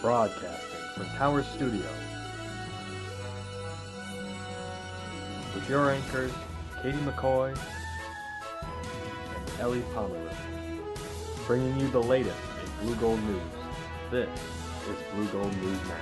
broadcasting from Tower Studio. With your anchors, Katie McCoy and Ellie Pomeroy, bringing you the latest in Blue Gold News. This is Blue Gold News Now.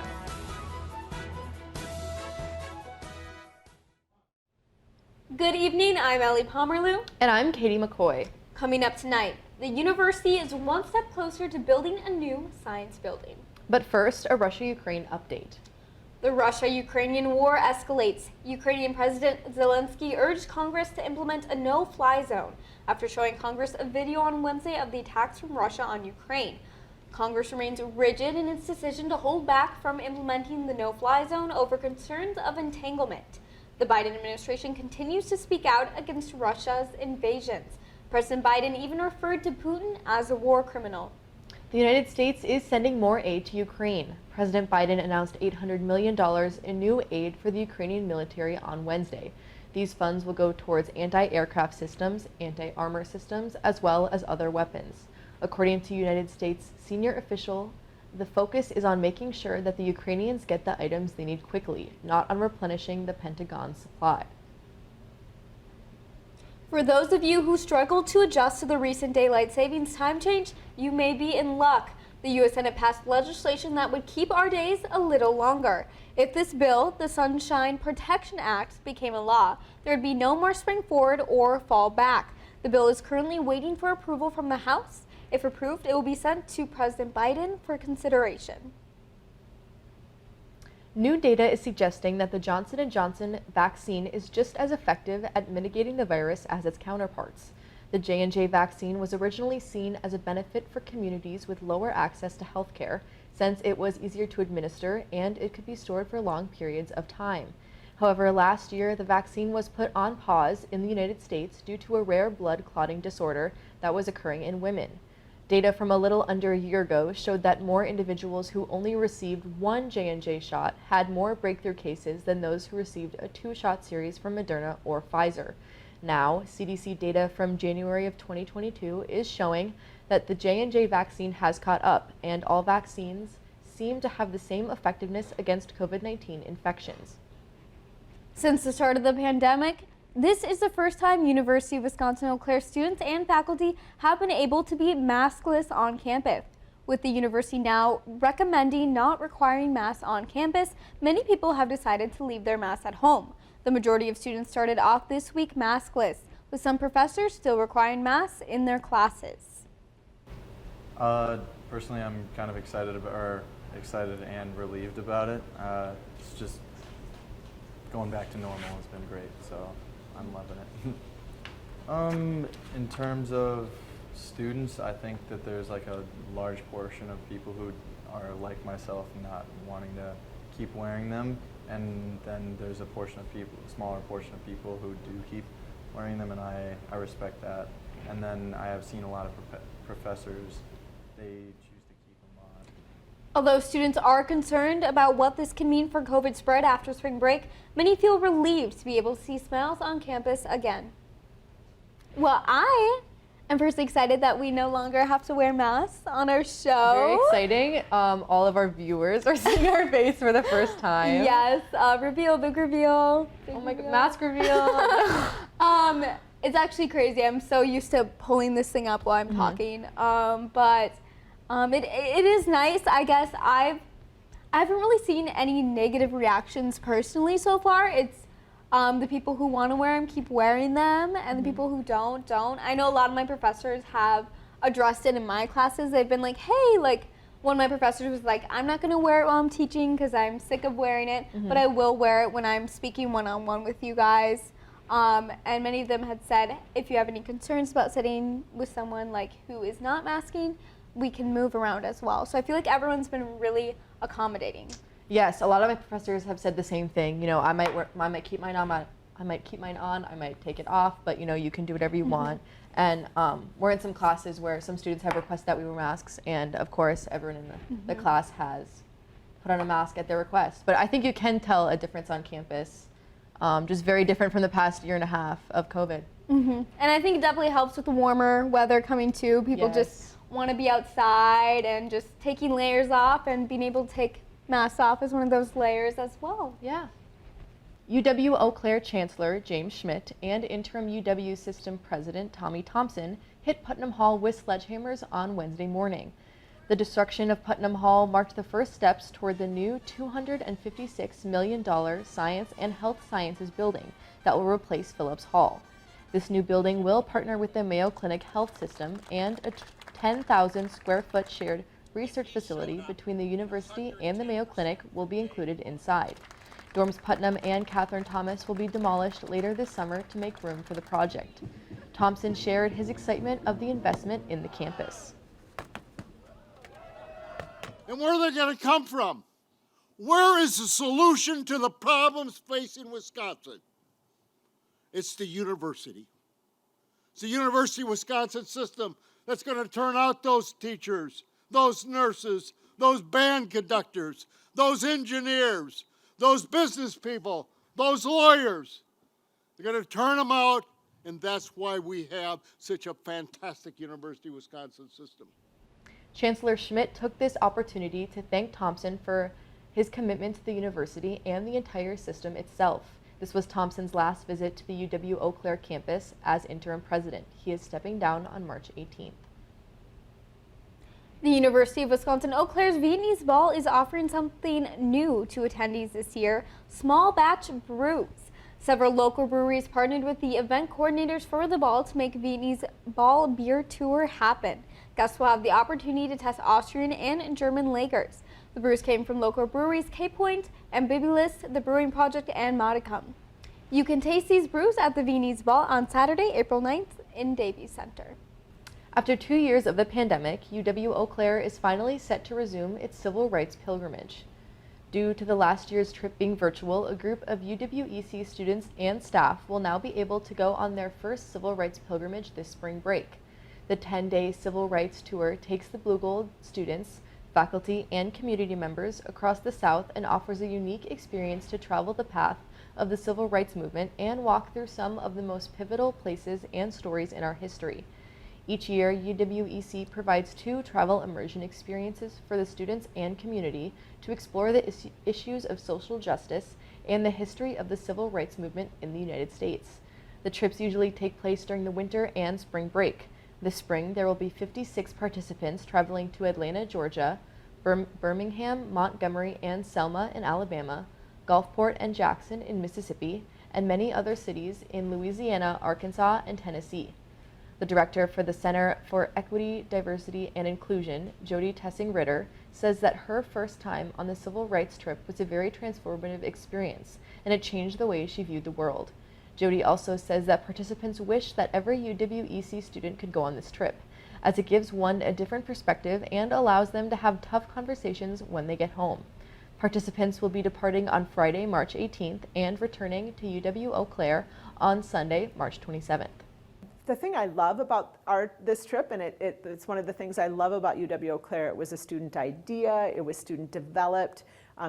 Good evening, I'm Ellie Pomerlew. And I'm Katie McCoy. Coming up tonight, the university is one step closer to building a new science building. But first, a Russia-Ukraine update. The Russia-Ukrainian war escalates. Ukrainian President Zelensky urged Congress to implement a no-fly zone after showing Congress a video on Wednesday of the attacks from Russia on Ukraine. Congress remains rigid in its decision to hold back from implementing the no-fly zone over concerns of entanglement. The Biden administration continues to speak out against Russia's invasions. President Biden even referred to Putin as a war criminal. The United States is sending more aid to Ukraine. President Biden announced $800 million in new aid for the Ukrainian military on Wednesday. These funds will go towards anti-aircraft systems, anti-armor systems, as well as other weapons. According to United States senior official, the focus is on making sure that the Ukrainians get the items they need quickly, not on replenishing the Pentagon's supply. For those of you who struggled to adjust to the recent daylight savings time change, you may be in luck. The U.S. Senate passed legislation that would keep our days a little longer. If this bill, the Sunshine Protection Act, became a law, there would be no more spring forward or fall back. The bill is currently waiting for approval from the House. If approved, it will be sent to President Biden for consideration. New data is suggesting that the Johnson & Johnson vaccine is just as effective at mitigating the virus as its counterparts. The J&J vaccine was originally seen as a benefit for communities with lower access to health care, since it was easier to administer and it could be stored for long periods of time. However, last year, the vaccine was put on pause in the United States due to a rare blood clotting disorder that was occurring in women. Data from a little under a year ago showed that more individuals who only received one J&J shot had more breakthrough cases than those who received a two-shot series from Moderna or Pfizer. Now, CDC data from January of 2022 is showing that the J&J vaccine has caught up, and all vaccines seem to have the same effectiveness against COVID-19 infections. Since the start of the pandemic, this is the first time University of Wisconsin-Eau Claire students and faculty have been able to be maskless on campus. With the university now recommending not requiring masks on campus, many people have decided to leave their masks at home. The majority of students started off this week maskless, with some professors still requiring masks in their classes. Personally, I'm kind of excited and relieved about it. It's just going back to normal has been great, so I'm loving it. In terms of students, I think that there's like a large portion of people who are like myself, not wanting to keep wearing them, and then there's a smaller portion of people who do keep wearing them, and I respect that. And then I have seen a lot of professors, they choose to keep them on. Although students are concerned about what this can mean for COVID spread after spring break, many feel relieved to be able to see smiles on campus again. Well, I am personally excited that we no longer have to wear masks on our show. Very exciting. All of our viewers are seeing our face for the first time. Yes, big reveal. Oh my God, mask reveal. It's actually crazy. I'm so used to pulling this thing up while I'm talking. But it is nice. I guess I haven't really seen any negative reactions personally so far. It's the people who want to wear them keep wearing them, and the people who don't. I know a lot of my professors have addressed it in my classes. They've been like, hey, like one of my professors was like, I'm not going to wear it while I'm teaching because I'm sick of wearing it, but I will wear it when I'm speaking one-on-one with you guys. And many of them had said, if you have any concerns about sitting with someone like who is not masking, we can move around as well. So I feel like everyone's been really accommodating. Yes, a lot of my professors have said the same thing. You know, I might keep mine on, I might take it off, but you know, you can do whatever you want. And we're in some classes where some students have requested that we wear masks, and of course, everyone in the class has put on a mask at their request. But I think you can tell a difference on campus, just very different from the past year and a half of COVID. And I think it definitely helps with the warmer weather coming too. People just want to be outside and just taking layers off, and being able to take masks off is one of those layers as well. Yeah. UW-Eau Claire Chancellor James Schmidt and interim UW System President Tommy Thompson hit Putnam Hall with sledgehammers on Wednesday morning. The destruction of Putnam Hall marked the first steps toward the new $256 million Science and Health Sciences building that will replace Phillips Hall. This new building will partner with the Mayo Clinic Health System, and a 10,000 square foot shared research facility between the university and the Mayo Clinic will be included inside. Dorms Putnam and Catherine Thomas will be demolished later this summer to make room for the project. Thompson shared his excitement of the investment in the campus. And where are they going to come from? Where is the solution to the problems facing Wisconsin? It's the university. It's the University of Wisconsin system that's going to turn out those teachers, those nurses, those band conductors, those engineers, those business people, those lawyers. They're going to turn them out, and that's why we have such a fantastic University of Wisconsin system. Chancellor Schmidt took this opportunity to thank Thompson for his commitment to the university and the entire system itself. This was Thompson's last visit to the UW-Eau Claire campus as interim president. He is stepping down on March 18th. The University of Wisconsin-Eau Claire's Viennese Ball is offering something new to attendees this year: small batch brews. Several local breweries partnered with the event coordinators for the ball to make Viennese Ball beer tour happen. Guests will have the opportunity to test Austrian and German lagers. The brews came from local breweries K Point and Bibulus, the Brewing Project, and Modicum. You can taste these brews at the Viennese Ball on Saturday, April 9th in Davies Center. After 2 years of the pandemic, UW-Eau Claire is finally set to resume its civil rights pilgrimage. Due to the last year's trip being virtual, a group of UW-EC students and staff will now be able to go on their first civil rights pilgrimage this spring break. The 10-day civil rights tour takes the Blue Gold students, faculty, and community members across the South and offers a unique experience to travel the path of the civil rights movement and walk through some of the most pivotal places and stories in our history. Each year, UW-EC provides 2 travel immersion experiences for the students and community to explore the issues of social justice and the history of the civil rights movement in the United States. The trips usually take place during the winter and spring break. This spring, there will be 56 participants traveling to Atlanta, Georgia, Birmingham, Montgomery, and Selma in Alabama, Gulfport and Jackson in Mississippi, and many other cities in Louisiana, Arkansas, and Tennessee. The director for the Center for Equity, Diversity, and Inclusion, Jody Tessing-Ritter, says that her first time on the civil rights trip was a very transformative experience, and it changed the way she viewed the world. Jody also says that participants wish that every UW-EC student could go on this trip, as it gives one a different perspective and allows them to have tough conversations when they get home. Participants will be departing on Friday, March 18th, and returning to UW-Eau Claire on Sunday, March 27th. The thing I love about this trip, and it's one of the things I love about UW-Eau Claire, it was a student idea, it was student developed.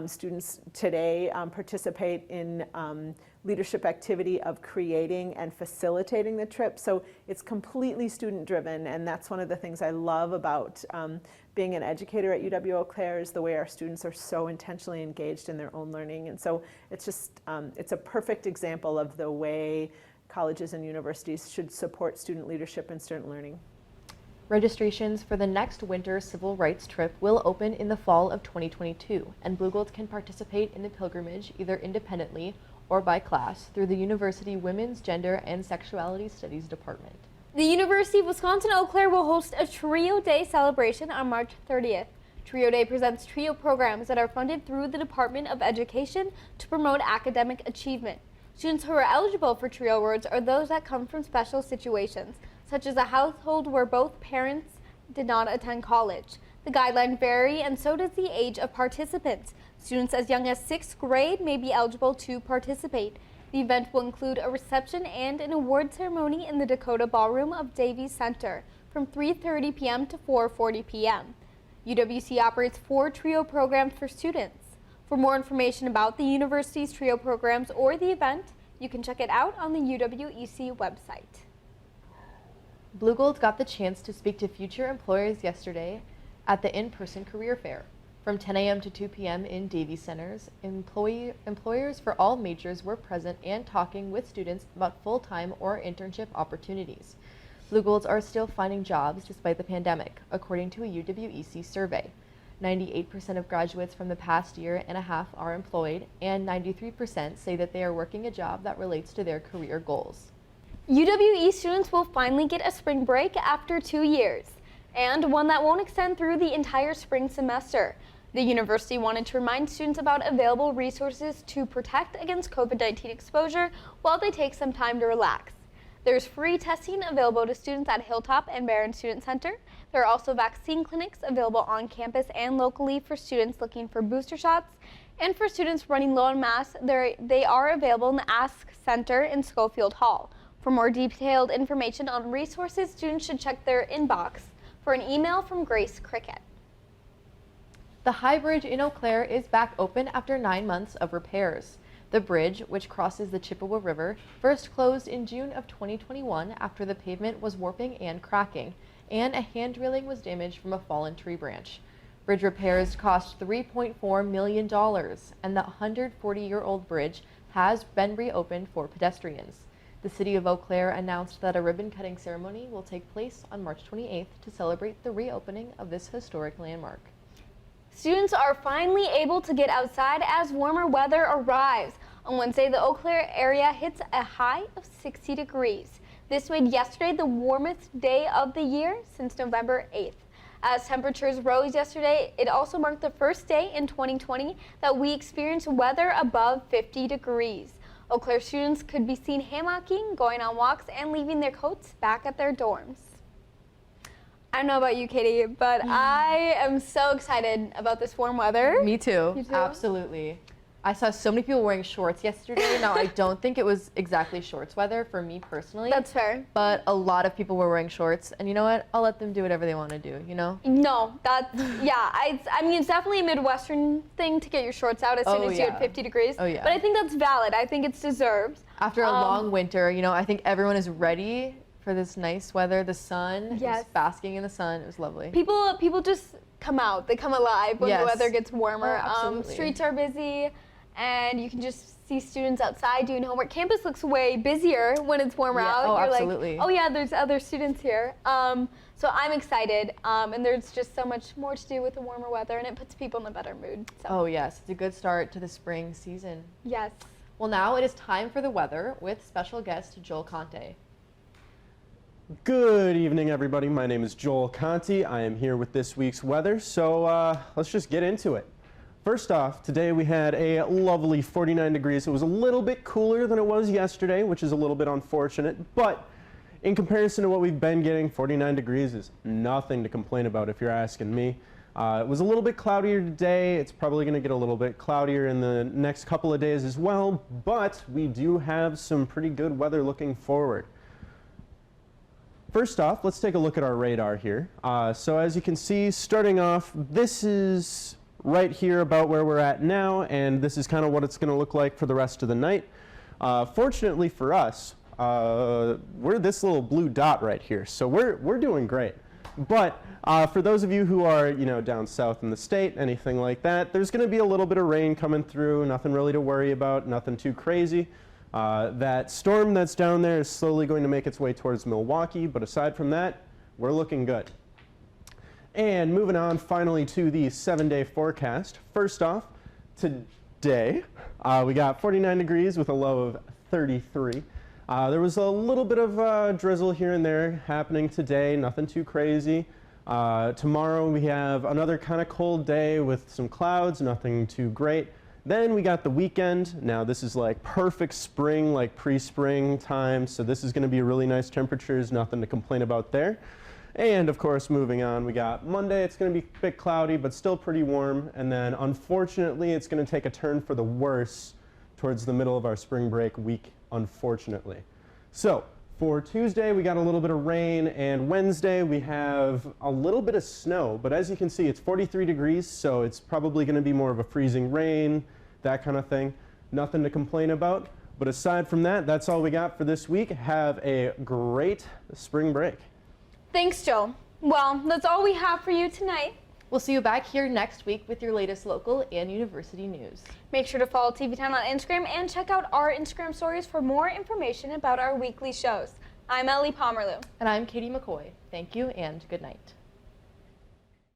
Students today participate in leadership activity of creating and facilitating the trip. So it's completely student driven, and that's one of the things I love about being an educator at UW-Eau Claire, is the way our students are so intentionally engaged in their own learning. And so it's just, it's a perfect example of the way colleges and universities should support student leadership and student learning. Registrations for the next winter civil rights trip will open in the fall of 2022, and Blue Gold can participate in the pilgrimage either independently or by class through the University Women's Gender and Sexuality Studies Department. The University of Wisconsin-Eau Claire will host a Trio Day celebration on March 30th. Trio Day presents trio programs that are funded through the Department of Education to promote academic achievement. Students who are eligible for trio awards are those that come from special situations, such as a household where both parents did not attend college. The guidelines vary, and so does the age of participants. Students as young as 6th grade may be eligible to participate. The event will include a reception and an award ceremony in the Dakota Ballroom of Davies Center from 3:30 p.m. to 4:40 p.m. UWC operates 4 trio programs for students. For more information about the university's trio programs or the event, you can check it out on the UW-EC website. Blue Gold got the chance to speak to future employers yesterday at the in-person career fair. From 10 a.m. to 2 p.m. in Davies Centers, employers for all majors were present and talking with students about full-time or internship opportunities. Blue Golds are still finding jobs despite the pandemic, according to a UW-EC survey. 98% of graduates from the past year and a half are employed, and 93% say that they are working a job that relates to their career goals. UW-E students will finally get a spring break after 2 years, and one that won't extend through the entire spring semester. The university wanted to remind students about available resources to protect against COVID-19 exposure while they take some time to relax. There's free testing available to students at Hilltop and Barron Student Center. There are also vaccine clinics available on campus and locally for students looking for booster shots. And for students running low on masks, they are available in the Ask Center in Schofield Hall. For more detailed information on resources, students should check their inbox for an email from Grace Cricket. The High Bridge in Eau Claire is back open after 9 months of repairs. The bridge, which crosses the Chippewa River, first closed in June of 2021 after the pavement was warping and cracking, and a hand railing was damaged from a fallen tree branch. Bridge repairs cost $3.4 million, and the 140-year-old bridge has been reopened for pedestrians. The City of Eau Claire announced that a ribbon-cutting ceremony will take place on March 28th to celebrate the reopening of this historic landmark. Students are finally able to get outside as warmer weather arrives. On Wednesday, the Eau Claire area hits a high of 60 degrees. This made yesterday the warmest day of the year since November 8th. As temperatures rose yesterday, it also marked the first day in 2020 that we experienced weather above 50 degrees. Eau Claire students could be seen hammocking, going on walks, and leaving their coats back at their dorms. I don't know about you, Katie, but I am so excited about this warm weather. Me too. You too? Absolutely. I saw so many people wearing shorts yesterday. Now, I don't think it was exactly shorts weather for me personally. That's fair. But a lot of people were wearing shorts, and you know what? I'll let them do whatever they want to do, you know? No, that's, yeah, I mean, it's definitely a Midwestern thing to get your shorts out as soon as you hit 50 degrees. Oh, yeah. But I think that's valid. I think it's deserved. After a long winter, you know, I think everyone is ready for this nice weather. The sun, Yes. just basking in the sun. It was lovely. People just come out. They come alive when the Yes. weather gets warmer. Oh, absolutely. Streets are busy, and you can just see students outside doing homework. Campus looks way busier when it's warmer Yeah. out. Oh, You're absolutely. like, oh yeah, there's other students here. So I'm excited, and there's just so much more to do with the warmer weather, and it puts people in a better mood. So. Oh, yes. It's a good start to the spring season. Yes. Well, now it is time for the weather with special guest Joel Conte. Good evening, everybody. My name is Joel Conte. I am here with this week's weather, so let's just get into it. First off, today we had a lovely 49 degrees. It was a little bit cooler than it was yesterday, which is a little bit unfortunate, but in comparison to what we've been getting, 49 degrees is nothing to complain about if you're asking me. It was a little bit cloudier today. It's probably going to get a little bit cloudier in the next couple of days as well, but we do have some pretty good weather looking forward. First off, let's take a look at our radar here. So as you can see, starting off, this is right here about where we're at now, and this is kind of what it's going to look like for the rest of the night. Fortunately for us, we're this little blue dot right here, so we're doing great. But for those of you who are, you know, down south in the state, anything like that, there's going to be a little bit of rain coming through, nothing really to worry about, nothing too crazy. That storm that's down there is slowly going to make its way towards Milwaukee, but aside from that, we're looking good. And moving on finally to the 7-day forecast. First off, today we got 49 degrees with a low of 33. There was a little bit of drizzle here and there happening today, nothing too crazy. Tomorrow we have another kind of cold day with some clouds, nothing too great. Then we got the weekend. Now this is like perfect spring, like pre-spring time, so this is going to be really nice temperatures, nothing to complain about there. And of course, moving on, we got Monday. It's going to be a bit cloudy, but still pretty warm. And then unfortunately, it's going to take a turn for the worse towards the middle of our spring break week, unfortunately. So for Tuesday, we got a little bit of rain, and Wednesday we have a little bit of snow, but as you can see, it's 43 degrees, so it's probably going to be more of a freezing rain, that kind of thing. Nothing to complain about. But aside from that, that's all we got for this week. Have a great spring break. Thanks, Joe. Well, that's all we have for you tonight. We'll see you back here next week with your latest local and university news. Make sure to follow TV Town on Instagram and check out our Instagram stories for more information about our weekly shows. I'm Ellie Pomerleau. And I'm Katie McCoy. Thank you and good night.